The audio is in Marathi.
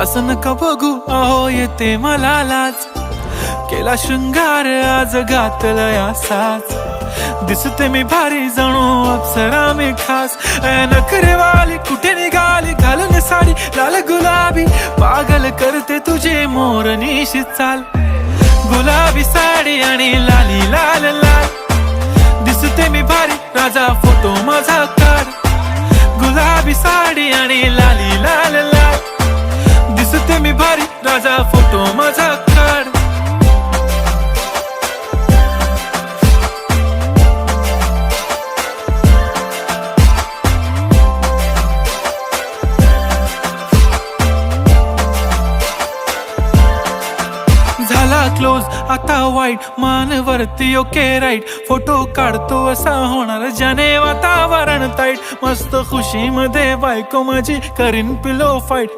असं नका बघू अहो येते मला लाज, केला शृंगार आज घातलंय असाच, दिसते मी भारी जणू अप्सरा मी खास. नखरेवाली कुठे निघाली घालून साडी लाल गुलाबी, पागल करते तुझे मोरनीशी चाल. गुलाबी साडी आणि लाली लाल लाल, दिसते मी भारी राजा फोटो माझा काढ. गुलाबी साडी आणि लाली लाल लाल, दिसते मी भारी राजा फोटो माझा काढ. झाला क्लोज आता वाईट मानवरती ओके राईट, फोटो काढतो असा होणार ज्याने वातावरण ताईट. मस्त खुशी मध्ये बायको माझी करीन पिलो फाईट.